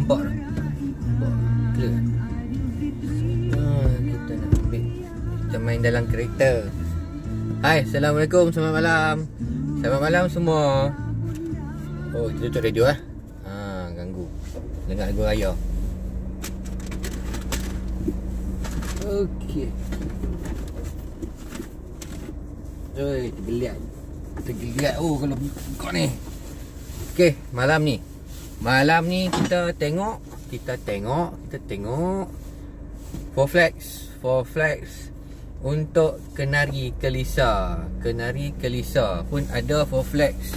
nampak dah. Nampak clear. Kita nak ambil, kita main dalam kereta. Hai, Assalamualaikum, selamat malam. Selamat malam semua. Oh, kita tutup radio lah. Ganggu. Dengar lagu raya. Okey. Oi, tergeliat. Tergeliat kalau buka ni. Okey, malam ni kita tengok Four Flags untuk Kenari Kelisa. Kenari Kelisa pun ada Four Flags.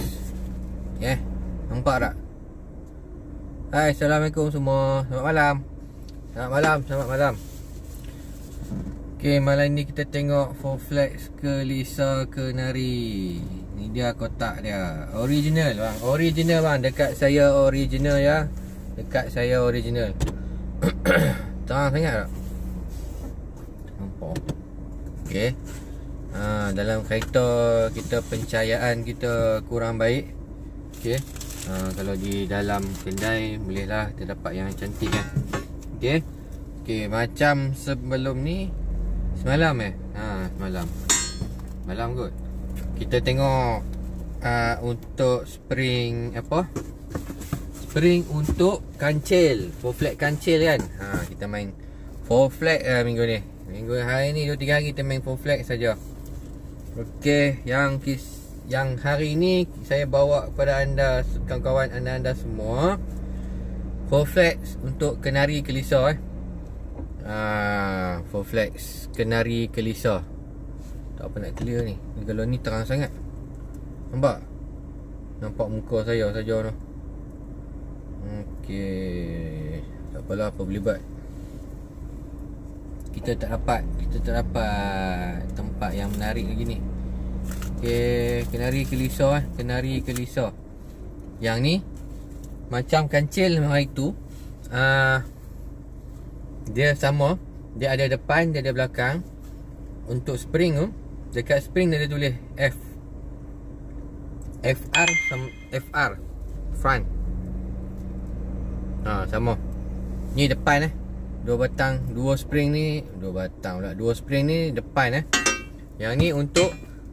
Nampak tak? Hai, Assalamualaikum semua. Selamat malam. Selamat malam. Okey, malam ni kita tengok Four Flags Kelisa Kenari. Ni dia kotak dia. Original bang. Original bang. Dekat saya original ya. Dekat saya original. Terang sangat tak? Nampak. Okey. Dalam kereta kita pencahayaan kita kurang baik. Okey. Kalau di dalam kedai bolehlah terdapat yang cantik kan. Okey. Okey, macam sebelum ni semalam semalam. Malam kot. Kita tengok untuk spring spring untuk kancil. Four flag kancil kan. Kita main four flag minggu ni. Minggu hari ni 2-3 hari kita main four flag saja. Okey, yang hari ni saya bawa kepada anda, kawan-kawan anda semua, Four Flags untuk Kenari Kelisa. Four Flags Kenari Kelisa. Tak apa nak clear ni. Kalau ni terang sangat. Nampak muka saya saja tu. Okey, tak apalah, apa boleh buat. Kita tak dapat tempat yang menarik lagi ni. Okey, Kenari Kelisa. Kenari Kelisa. Yang ni macam kancil hari tu. Dia sama. Dia ada depan, dia ada belakang. Untuk spring tu, dekat spring dia ada tulis FR front. Sama. Ni depan dua batang, dua spring ni depan. Yang ni untuk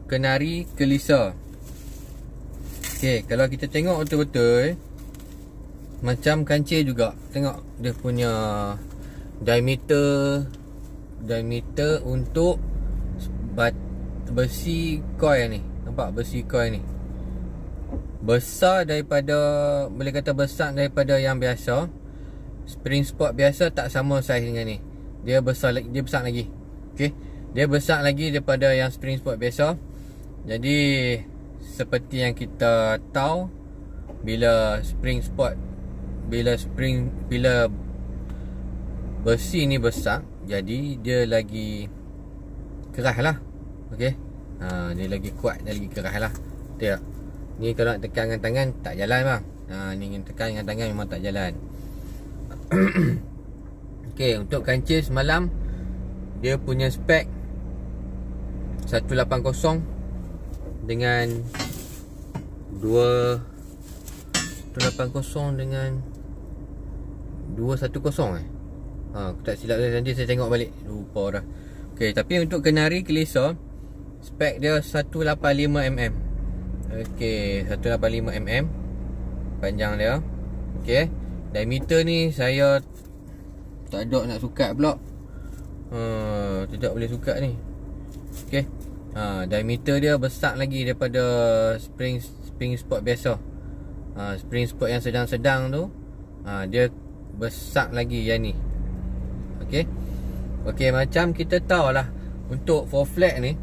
Kenari Kelisa. Okey, kalau kita tengok betul-betul macam kancil juga. Tengok dia punya diameter untuk besi coil ni. Nampak besi coil ni besar daripada, boleh kata besar daripada yang biasa. Spring sport biasa tak sama saiz dengan ni. Dia besar lagi. Okey, dia besar lagi daripada yang spring sport biasa. Jadi seperti yang kita tahu, bila besi ni besar, jadi dia lagi keras lah. Okey. Dia lagi kuat, dia lagi keras lah. Betul tak? Ni kalau nak tekan dengan tangan tak jalan bang. Ni tekan dengan tangan memang tak jalan. Okey, untuk kancil semalam dia punya spek 180 dengan 180 dengan 210 aku tak silap nanti saya tengok balik, lupa dah. Okey, tapi untuk Kenari Kelisa spek dia 185mm. Okey, 185mm panjang dia. Okey, diameter ni saya tak ada nak sukat pula. Tidak boleh sukat ni. Okey. Diameter dia besar lagi daripada spring sport biasa. Spring sport yang sedang-sedang tu, dia besar lagi yang ni. Okey. Okey, macam kita tahu lah, untuk four flag ni,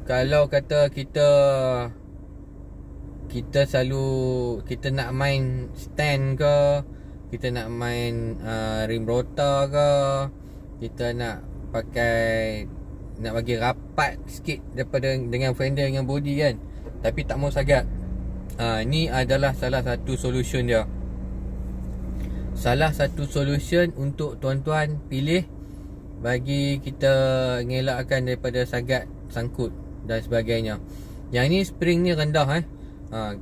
kalau kata kita selalu kita nak main stand ke, kita nak main rim rotor ke, kita nak pakai, nak bagi rapat sikit daripada dengan fender dengan body kan, tapi tak mau sangat. Ni adalah salah satu solution dia. Salah satu solution untuk tuan-tuan pilih, bagi kita ngelakkan daripada sagat, sangkut dan sebagainya. Yang ni spring ni rendah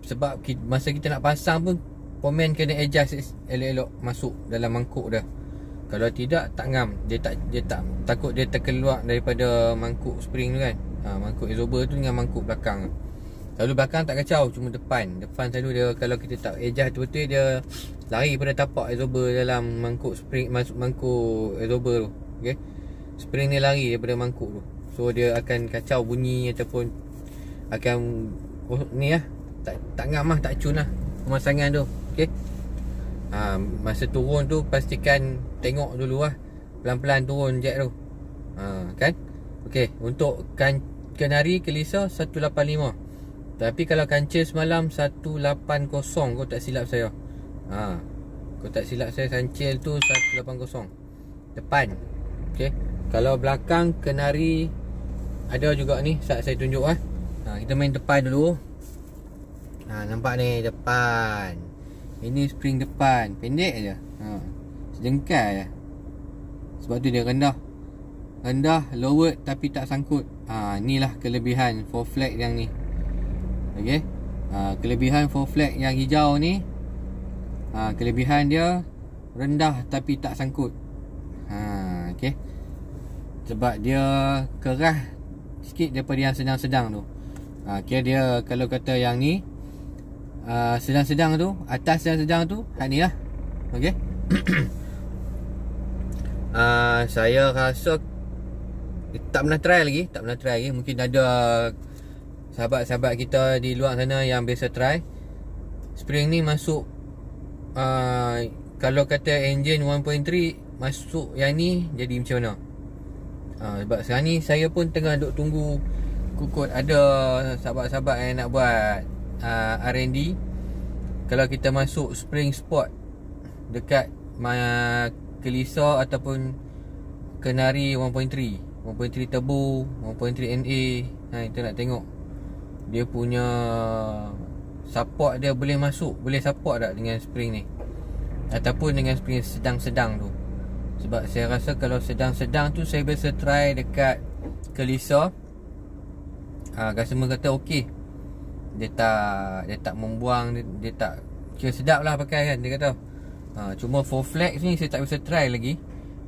sebab masa kita nak pasang pun Pomen kena adjust elok-elok masuk dalam mangkuk dah. Kalau tidak tak ngam. Dia tak takut dia terkeluar daripada mangkuk spring tu kan. Mangkuk absorber tu dengan mangkuk belakang. Lalu belakang tak kacau, cuma depan selalu dia, kalau kita tak adjust betul-betul, dia lari pada tapak absorber dalam mangkuk spring, mangkuk absorber tu. Okey. Spring ni lari daripada mangkuk tu. So dia akan kacau bunyi ataupun akan ni lah, tak ngam lah, tak cun lah pemasangan tu. Okey. Masa turun tu pastikan tengok dulu lah, pelan-pelan turun jack tu. Kan. Okey, untuk kenari Kelisa 185. Tapi kalau kancil semalam 180, kau tak silap saya. Kau tak silap saya, kancil tu 180 depan. Okey. Kalau belakang kenari ada juga ni, saat saya tunjuk lah. Kita main depan dulu. Nampak ni depan. Ini spring depan, pendek je. Sejengkal je. Sebab tu dia rendah, lowered tapi tak sangkut. Inilah kelebihan 4 flag yang ni. Okey. Kelebihan 4 flag yang hijau ni, kelebihan dia rendah tapi tak sangkut. Okey. Sebab dia keras sikit daripada yang sedang-sedang tu. Kira dia, kalau kata yang ni sedang-sedang tu, atas sedang-sedang tu, ni lah. Okey. Saya rasa tak pernah try lagi. Mungkin ada sahabat-sahabat kita di luar sana yang biasa try. Spring ni masuk, kalau kata engine 1.3 masuk yang ni, jadi macam mana? Sebab sekarang ni saya pun tengah duk tunggu kukut ada sahabat-sahabat yang nak buat R&D. Kalau kita masuk spring sport dekat Kelisa ataupun kenari 1.3 turbo, 1.3 NA, kita nak tengok dia punya support dia boleh masuk, boleh support tak dengan spring ni, ataupun dengan spring sedang-sedang tu. Sebab saya rasa kalau sedang-sedang tu saya biasa try dekat Kelisa. Customer kata okey. Dia tak membuang, dia tak kira sedap lah pakai kan, dia kata. Cuma 4 flex ni saya tak biasa try lagi.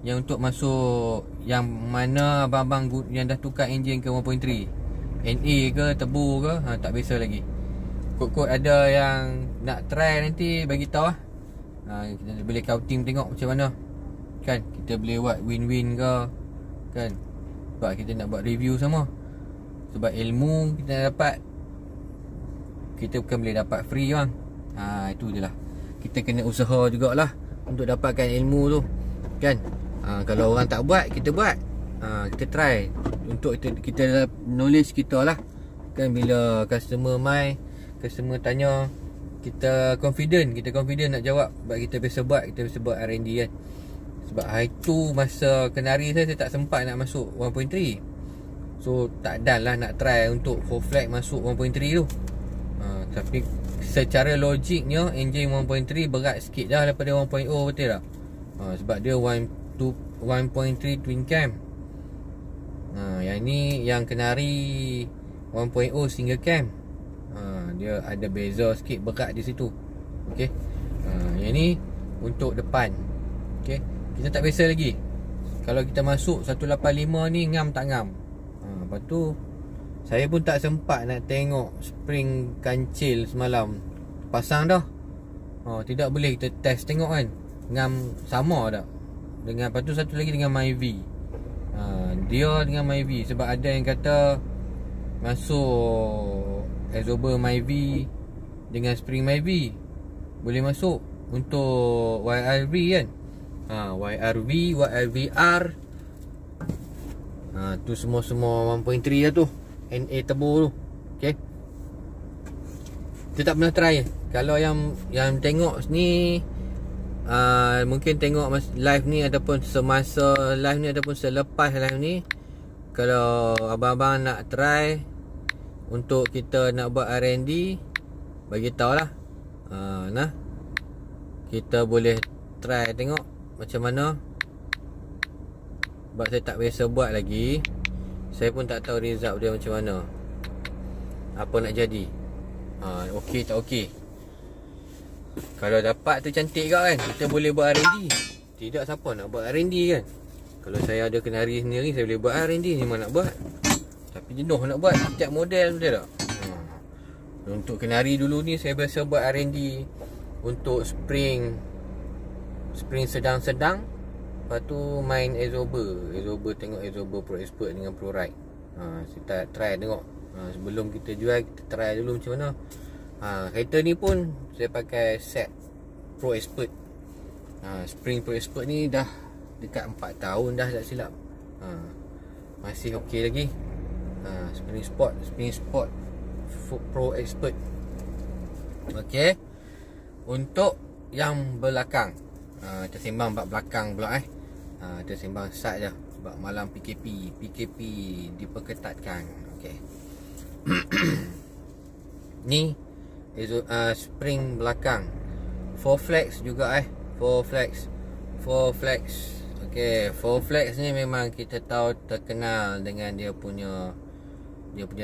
Yang untuk masuk yang mana abang-abang yang dah tukar enjin ke 1.3 NA ke turbo ke, tak biasa lagi. Kot-kot ada yang nak try nanti bagi tahu lah. Kita boleh counting tengok macam mana. Kan kita boleh buat win-win ke kan. Sebab kita nak buat review sama. Sebab ilmu kita nak dapat, kita bukan boleh dapat free bang. Itu je lah. Kita kena usaha jugalah untuk dapatkan ilmu tu kan. Kalau orang tak buat, kita buat. Kita try untuk kita knowledge kita lah kan. Bila customer tanya, kita confident nak jawab. Sebab kita biasa buat R&D kan. Sebab hari tu masa kenari saya tak sempat nak masuk 1.3. So tak dan lah nak try untuk 4 flag masuk 1.3 tu. Tapi secara logiknya engine 1.3 berat sikit dah daripada 1.0, betul tak? Sebab dia 1.3 twin cam. Yang ni yang kenari 1.0 single cam. Dia ada beza sikit berat di situ. Okey. Yang ni untuk depan. Okey. Kita tak biasa lagi. Kalau kita masuk 185 ni ngam tak ngam. Lepas tu saya pun tak sempat nak tengok spring kancil semalam. Pasang dah. Tidak boleh kita test tengok kan. Ngam sama tak dengan, lepas tu satu lagi dengan Myvi. Dia dengan Myvi. Sebab ada yang kata masuk absorber Myvi dengan spring Myvi boleh masuk untuk YRV kan. YRVR. Tu semua 1.3 lah tu, NA turbo tu. Okay. Kita tak pernah try. Kalau yang tengok ni, mungkin tengok live ni ataupun semasa live ni ataupun selepas live ni, kalau abang-abang nak try untuk kita nak buat R&D, bagi tahu lah. Kita boleh try tengok macam mana. Sebab saya tak biasa buat lagi, saya pun tak tahu result dia macam mana, apa nak jadi. Okey tak okey. Kalau dapat tu cantik kau kan, kita boleh buat R&D. Tidak siapa nak buat R&D kan. Kalau saya ada kenari sendiri, saya boleh buat R&D. Memang nak buat, tapi jenuh nak buat setiap model, betul tak? Untuk kenari dulu ni saya biasa buat R&D untuk spring sedang-sedang. Lepas tu main Exober, tengok Exober Pro Expert dengan Pro Ride. Kita try tengok. Sebelum kita jual, kita try dulu macam mana. Kereta ni pun saya pakai set Pro Expert. Spring Pro Expert ni dah dekat 4 tahun dah tak silap. Masih okey lagi. Spring Sport Pro Expert. Okey. Untuk yang belakang, kita sembang bab belakang pula kita sembang start je. Sebab malam PKP diperketatkan. Okey. Ni spring belakang 4 flex juga 4 flex. Okey, 4 flex ni memang kita tahu terkenal dengan dia punya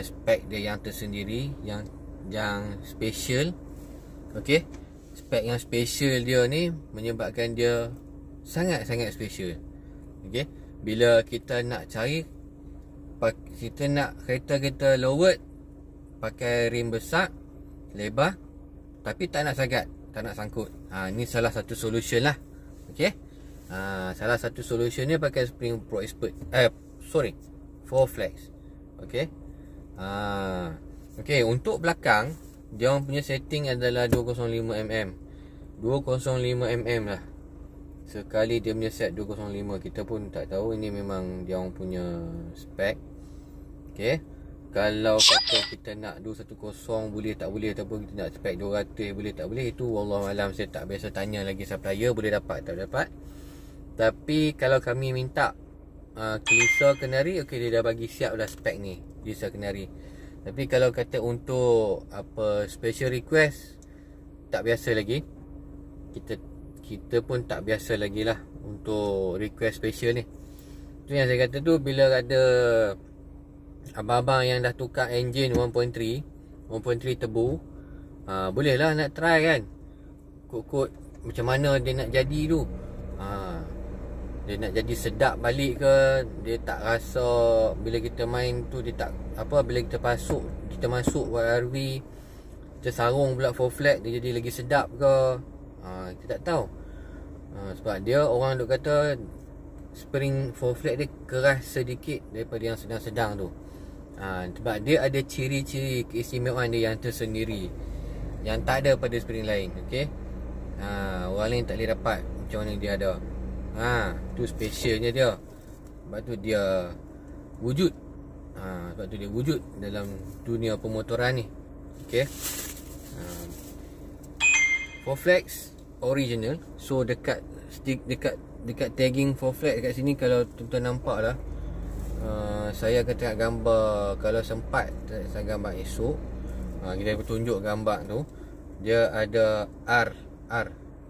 spek dia yang tersendiri, yang special. Okey, spek yang special dia ni menyebabkan dia sangat-sangat special. Okey, bila kita nak cari, kita nak kereta kita lowered, pakai rim besar, lebar, tapi tak nak sagat, tak nak sangkut. Ni salah satu solution lah. Okey, salah satu solution ni pakai Spring Pro Expert. 4 flex. Okey. Okey, untuk belakang dia orang punya setting adalah 205mm. 205mm lah. Sekali dia punya set 205. Kita pun tak tahu, ini memang dia orang punya spek. Okey. Kalau kata kita nak 210 boleh tak boleh, ataupun kita nak spek 200 boleh tak boleh, itu wallahualam, saya tak biasa tanya lagi supplier boleh dapat tak dapat. Tapi kalau kami minta Kelisa Kenari, okey, dia dah bagi siap dah spek ni, Kelisa Kenari. Tapi kalau kata untuk special request, tak biasa lagi. Kita pun tak biasa lagi lah untuk request special ni. Tu yang saya kata tu, bila ada abang-abang yang dah tukar engine 1.3 tebu, boleh lah nak try kan, kod macam mana dia nak jadi tu. Dia nak jadi sedap balik ke, dia tak rasa bila kita main tu, dia tak bila kita masuk RV, kita sarung pula 4 flat, dia jadi lagi sedap ke, kita tak tahu. Sebab dia orang duk kata spring 4 flat dia keras sedikit daripada yang sedang-sedang tu. Sebab dia ada ciri-ciri keistimewaan dia yang tersendiri, yang tak ada pada spring lain. Okey, orang lain tak boleh dapat macam mana dia ada. Tu specialnya dia. Sebab tu dia wujud. Sebab tu dia wujud dalam dunia pemotoran ni. Okey, 4 flex original. So dekat tagging 4 flex dekat sini, kalau tuan-tuan nampak lah, saya akan tengok gambar, kalau sempat saya gambar esok. Kita tunjuk gambar tu. Dia ada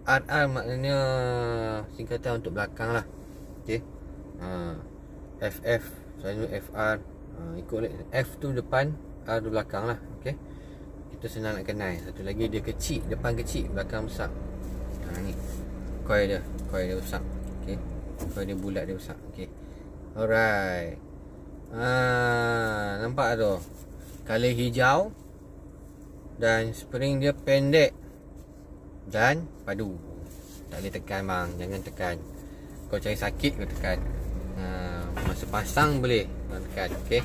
RR maknanya singkatan untuk belakang lah. Okey. FF, selalu FR, ikut F tu depan, R tu belakang lah. Okey, kita senang nak kenal. Satu lagi dia kecil, depan kecil, belakang besar. Ni coil dia besar. Okey, coil dia bulat, dia besar. Okey, alright. Nampak tu, color hijau, dan spring dia pendek dan padu. Tak boleh tekan bang, jangan tekan. Kau cari sakit kau tekan. Masa pasang boleh kau tekan. Okey.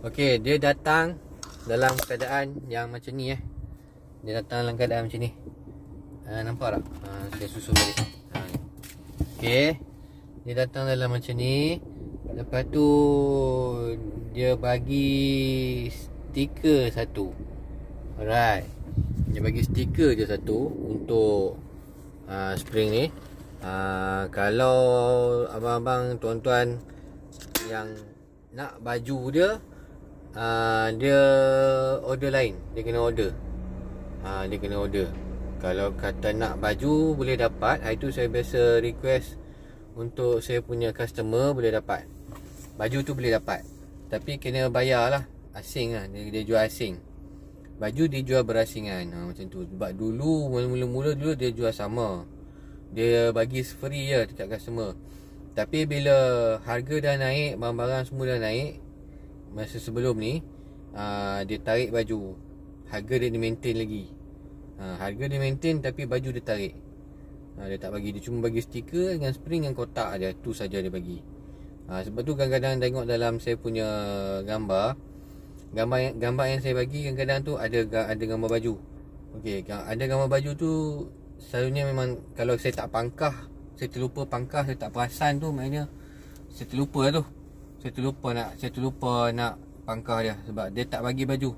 Okey, dia datang dalam keadaan yang macam ni. Dia datang dalam keadaan macam ni. Nampak tak? Saya susun balik. Okey, dia datang dalam macam ni. Lepas tu dia bagi stiker satu. Alright, dia bagi stiker je satu untuk spring ni. Kalau abang-abang, tuan-tuan yang nak baju dia, dia order lain, dia kena order. Kalau kata nak baju boleh dapat. Itu saya biasa request untuk saya punya customer, boleh dapat baju tu, boleh dapat. Tapi kena bayar lah, asing lah, dia jual asing. baju dia jual berasingan. Macam tu. Sebab dulu mula-mula dulu dia jual sama, dia bagi free je dekat customer. Tapi bila harga dah naik, barang-barang semua dah naik, masa sebelum ni dia tarik baju. Harga dia maintain lagi. Harga dia maintain tapi baju dia tarik. Dia tak bagi. Dia cuma bagi stiker dengan spring dengan kotak je. Tu saja dia bagi. Sebab tu kadang-kadang tengok dalam saya punya gambar yang saya bagi, kadang-kadang tu ada gambar baju. Okey, ada gambar baju tu selalunya memang kalau saya tak pangkah, saya terlupa pangkah, saya tak perasan tu, maknanya saya terlupa lah tu. Saya terlupa nak pangkah dia sebab dia tak bagi baju.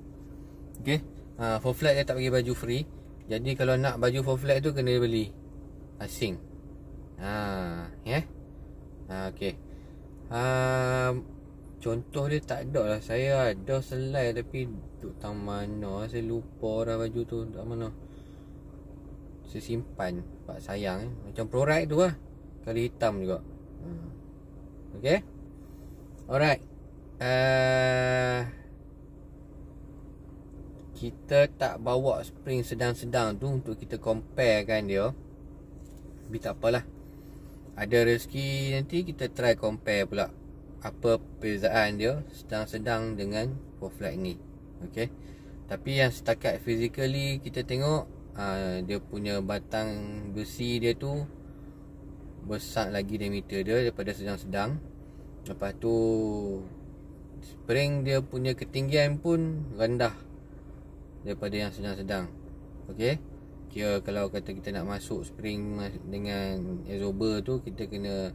Okey. Full flat dia tak bagi baju free. Jadi kalau nak baju full flat tu kena beli asing. Okey. Contoh dia tak ada lah. Saya ada selai tapi duduk tang mana, saya lupa dah baju tu duduk mana. Saya simpan sebab sayang Macam ProRide tu lah, kali hitam juga. Okay. Alright. Kita tak bawa spring sedang-sedang tu untuk kita compare kan dia. Tapi tak apalah, ada rezeki nanti kita try compare pula apa perbezaan dia sedang-sedang dengan full flat ni. Okay. Tapi yang setakat physically kita tengok, dia punya batang besi dia tu besar lagi diameter dia daripada sedang-sedang. Lepas tu spring dia punya ketinggian pun rendah daripada yang sedang-sedang. Okey. Kira kalau kata kita nak masuk spring dengan absorber tu, kita kena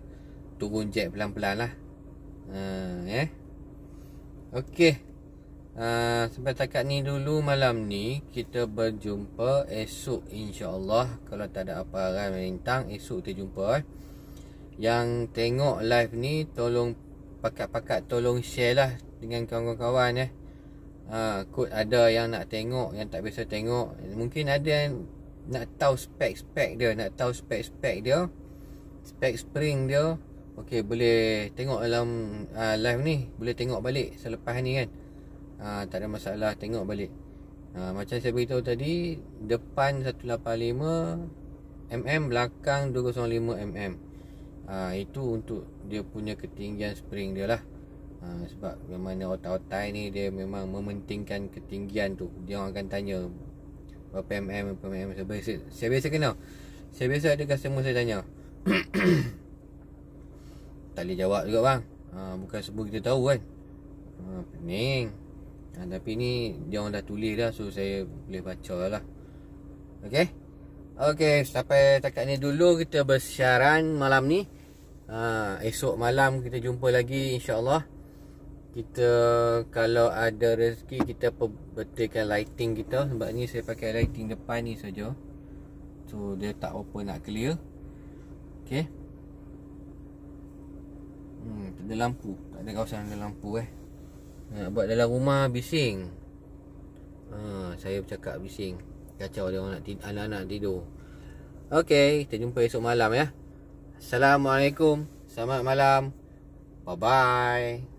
turun jack pelan-pelan lah. Okey. Sampai takat ni dulu malam ni. Kita berjumpa esok insya-Allah. Kalau tak ada apa haram melintang, esok kita jumpa. Yang tengok live ni, tolong pakat-pakat tolong share lah dengan kawan-kawan. Kot ada yang nak tengok, yang tak biasa tengok. Mungkin ada yang nak tahu spek-spek dia, nak tahu spek-spek dia, spek spring dia. Okey, boleh tengok dalam live ni, boleh tengok balik selepas ni kan. Tak ada masalah, tengok balik. Macam saya beritahu tadi, depan 185 mm, belakang 205 mm. Itu untuk dia punya ketinggian spring dia lah. Sebab memang otak-otak ni dia memang mementingkan ketinggian tu. Dia orang akan tanya berapa mm, berapa mm. Saya biasa kenal. Saya biasa ada customer saya tanya tak boleh jawab juga bang. Bukan semua kita tahu kan. Pening. Tapi ni dia orang dah tulis dah, so saya boleh baca lah. Okay. Okay, sampai takat ni dulu kita bersiaran malam ni. Esok malam kita jumpa lagi insya-Allah. Kita kalau ada rezeki kita betulkan lighting kita. Sebab ni saya pakai lighting depan ni saja. So dia tak apa nak clear. Okay. Tak ada lampu. Tak ada kawasan ada lampu Nak buat dalam rumah bising. Saya bercakap bising. Kacau dia orang nak anak-anak tidur. Okay, kita jumpa esok malam ya. Assalamualaikum. Selamat malam. Bye bye.